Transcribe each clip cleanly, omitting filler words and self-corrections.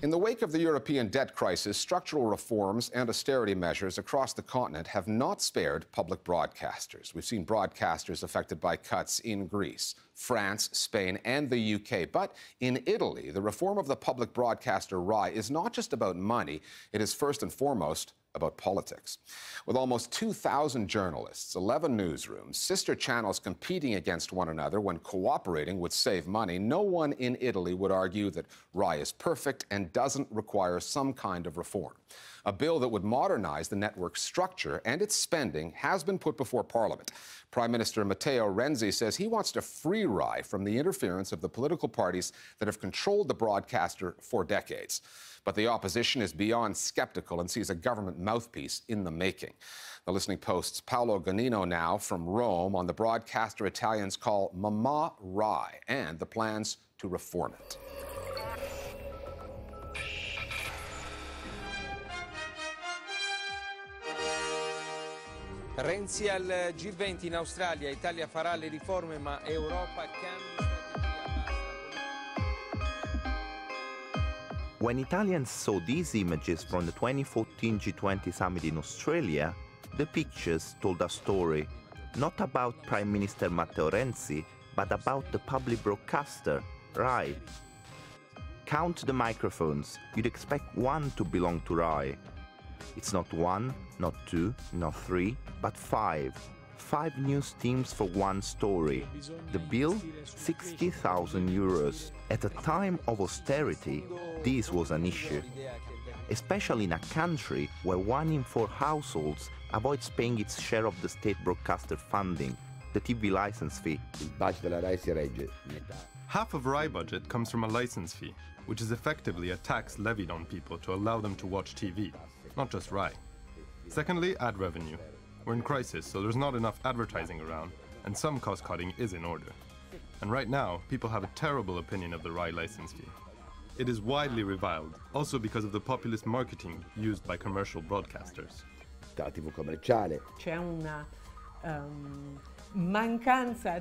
In the wake of the European debt crisis, structural reforms and austerity measures across the continent have not spared public broadcasters. We've seen broadcasters affected by cuts in Greece, France, Spain, and the UK. But in Italy, the reform of the public broadcaster RAI is not just about money. It is first and foremost about politics. With almost 2,000 journalists, 11 newsrooms, sister channels competing against one another when cooperating would save money, no one in Italy would argue that RAI is perfect and doesn't require some kind of reform. A bill that would modernize the network's structure and its spending has been put before Parliament. Prime Minister Matteo Renzi says he wants to free RAI from the interference of the political parties that have controlled the broadcaster for decades. But the opposition is beyond skeptical and sees a government mouthpiece in the making. The Listening Post's Paolo Ganino now from Rome on the broadcaster Italians call Mamma RAI and the plans to reform it. Renzi al G20 in Australia, Italia farà le riforme ma Europa cambia strategia. When Italians saw these images from the 2014 G20 summit in Australia, the pictures told a story, not about Prime Minister Matteo Renzi, but about the public broadcaster, RAI. Count the microphones, you'd expect one to belong to RAI. It's not one, not two, not three, but five. 5 news teams for one story. The bill, €60,000. At a time of austerity, this was an issue, especially in a country where 1 in 4 households avoids paying its share of the state broadcaster funding, the TV license fee. Half of RAI budget comes from a license fee, which is effectively a tax levied on people to allow them to watch TV, not just RAI. Secondly, ad revenue. We're in crisis, so there's not enough advertising around, and some cost cutting is in order. And right now, people have a terrible opinion of the RAI license fee. It is widely reviled, also because of the populist marketing used by commercial broadcasters.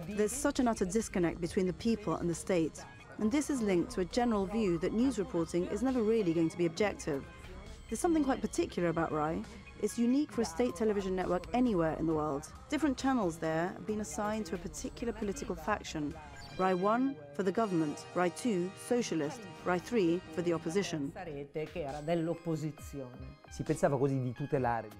There's such an utter disconnect between the people and the state, and this is linked to a general view that news reporting is never really going to be objective. There's something quite particular about RAI. It's unique for a state television network anywhere in the world. Different channels there have been assigned to a particular political faction. RAI 1 for the government, RAI 2 socialist, RAI 3 for the opposition.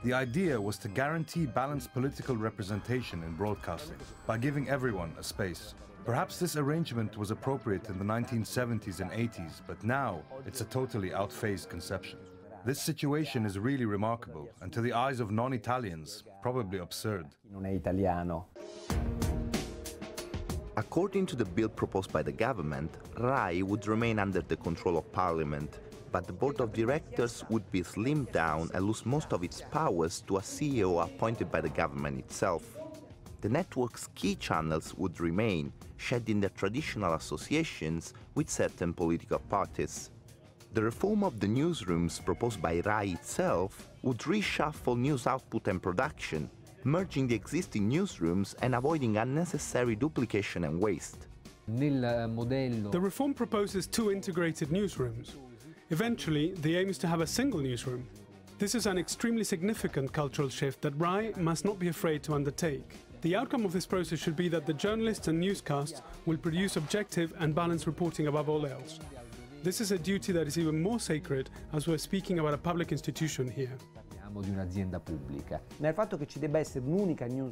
The idea was to guarantee balanced political representation in broadcasting by giving everyone a space. Perhaps this arrangement was appropriate in the 1970s and 80s, but now it's a totally outphased conception. This situation is really remarkable, and to the eyes of non-Italians, probably absurd. According to the bill proposed by the government, RAI would remain under the control of Parliament, but the board of directors would be slimmed down and lose most of its powers to a CEO appointed by the government itself. The network's key channels would remain, shedding their traditional associations with certain political parties. The reform of the newsrooms proposed by RAI itself would reshuffle news output and production, merging the existing newsrooms and avoiding unnecessary duplication and waste. The reform proposes 2 integrated newsrooms. Eventually, the aim is to have a single newsroom. This is an extremely significant cultural shift that RAI must not be afraid to undertake. The outcome of this process should be that the journalists and newscasts will produce objective and balanced reporting above all else. This is a duty that is even more sacred as we're speaking about a public institution here.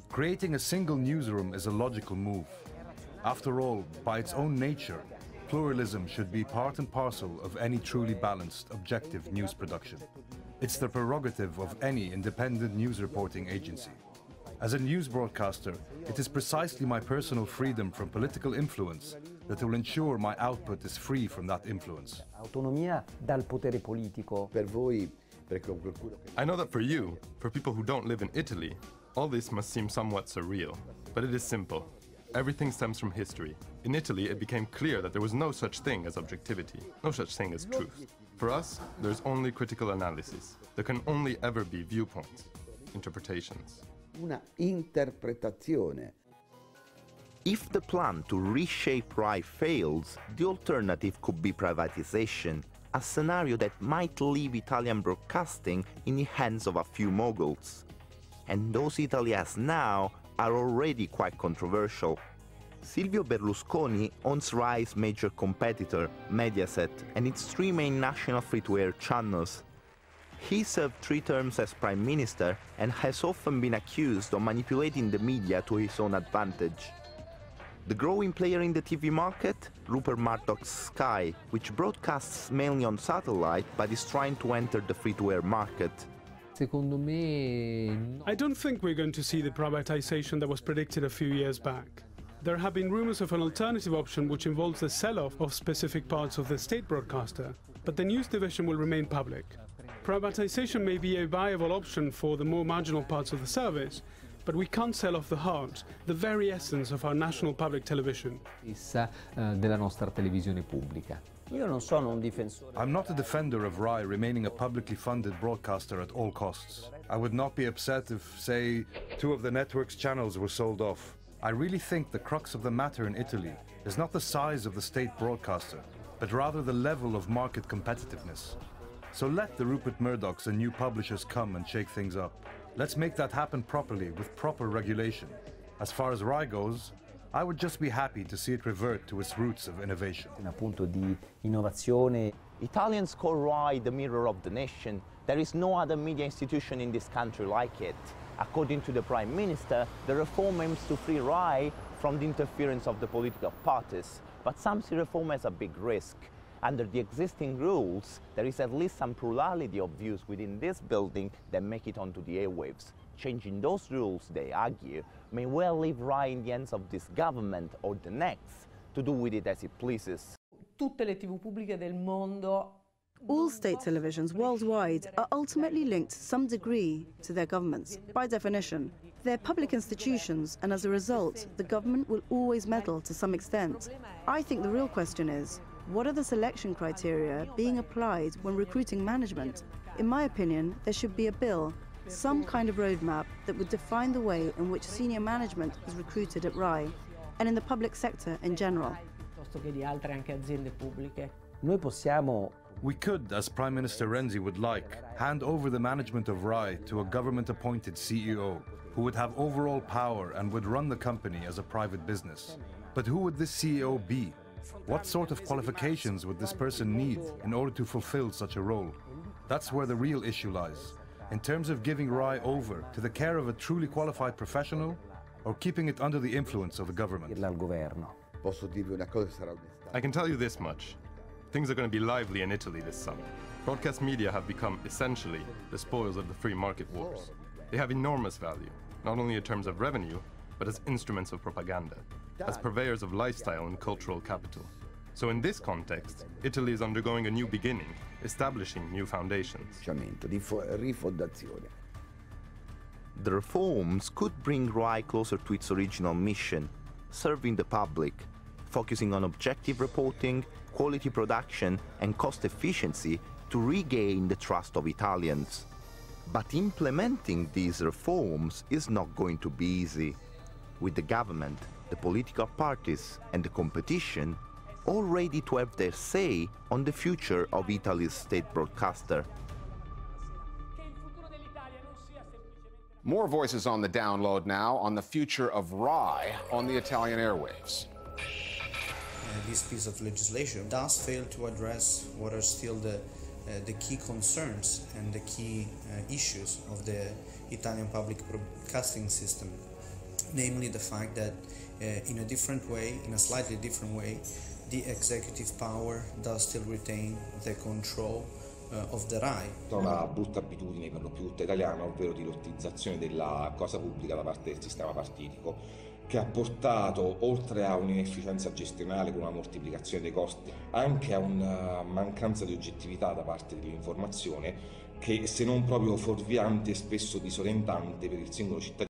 Creating a single newsroom is a logical move. After all, by its own nature, pluralism should be part and parcel of any truly balanced, objective news production. It's the prerogative of any independent news reporting agency. As a news broadcaster, it is precisely my personal freedom from political influence that will ensure my output is free from that influence. I know that for you, for people who don't live in Italy, all this must seem somewhat surreal, but it is simple. Everything stems from history. In Italy, it became clear that there was no such thing as objectivity, no such thing as truth. For us, there's only critical analysis. There can only ever be viewpoints, interpretations. Una interpretazione. If the plan to reshape RAI fails, the alternative could be privatization, a scenario that might leave Italian broadcasting in the hands of a few moguls. And those Italy has now are already quite controversial. Silvio Berlusconi owns RAI's major competitor, Mediaset, and its three main national free-to-air channels. He served 3 terms as Prime Minister and has often been accused of manipulating the media to his own advantage. The growing player in the TV market? Rupert Murdoch's Sky, which broadcasts mainly on satellite but is trying to enter the free-to-air market. I don't think we're going to see the privatization that was predicted a few years back. There have been rumors of an alternative option which involves the sell-off of specific parts of the state broadcaster, but the news division will remain public. Privatization may be a viable option for the more marginal parts of the service, but we can't sell off the heart, the very essence of our national public television. Della nostra televisione pubblica. I'm not a defender of RAI remaining a publicly funded broadcaster at all costs. I would not be upset if, say, 2 of the network's channels were sold off. I really think the crux of the matter in Italy is not the size of the state broadcaster, but rather the level of market competitiveness. So let the Rupert Murdochs and new publishers come and shake things up. Let's make that happen properly with proper regulation. As far as RAI goes, I would just be happy to see it revert to its roots of innovation. Italians call RAI the mirror of the nation. There is no other media institution in this country like it. According to the Prime Minister, the reform aims to free RAI from the interference of the political parties. But some see reform as a big risk. Under the existing rules, there is at least some plurality of views within this building that make it onto the airwaves. Changing those rules, they argue, may well leave RAI in the hands of this government or the next to do with it as it pleases. All state televisions worldwide are ultimately linked to some degree to their governments, by definition. They're public institutions, and as a result, the government will always meddle to some extent. I think the real question is, what are the selection criteria being applied when recruiting management? In my opinion, there should be a bill, some kind of roadmap that would define the way in which senior management is recruited at RAI, and in the public sector in general. We could, as Prime Minister Renzi would like, hand over the management of RAI to a government-appointed CEO who would have overall power and would run the company as a private business. But who would this CEO be? What sort of qualifications would this person need in order to fulfill such a role? That's where the real issue lies. In terms of giving RAI over to the care of a truly qualified professional or keeping it under the influence of the government. I can tell you this much. Things are going to be lively in Italy this summer. Broadcast media have become essentially the spoils of the free market wars. They have enormous value, not only in terms of revenue, but as instruments of propaganda, as purveyors of lifestyle and cultural capital. So in this context, Italy is undergoing a new beginning, establishing new foundations. The reforms could bring RAI closer to its original mission, serving the public, focusing on objective reporting, quality production and cost efficiency to regain the trust of Italians. But implementing these reforms is not going to be easy, with the government, the political parties and the competition all ready to have their say on the future of Italy's state broadcaster. More voices on the download now on the future of RAI on the Italian airwaves. This piece of legislation does fail to address what are still the key concerns and the key issues of the Italian public broadcasting system, namely the fact that in a different way, in a slightly different way, the executive power does still retain the control of the RAI. Una brutta abitudine per lo più tutta italiana, ovvero di lottizzazione della cosa pubblica da parte del sistema partitico, che ha portato, oltre a un'inefficienza gestionale con una moltiplicazione dei costi, anche a una mancanza di oggettività da parte dell'informazione che, se non proprio fuorviante, è spesso disorientante per il singolo cittadino.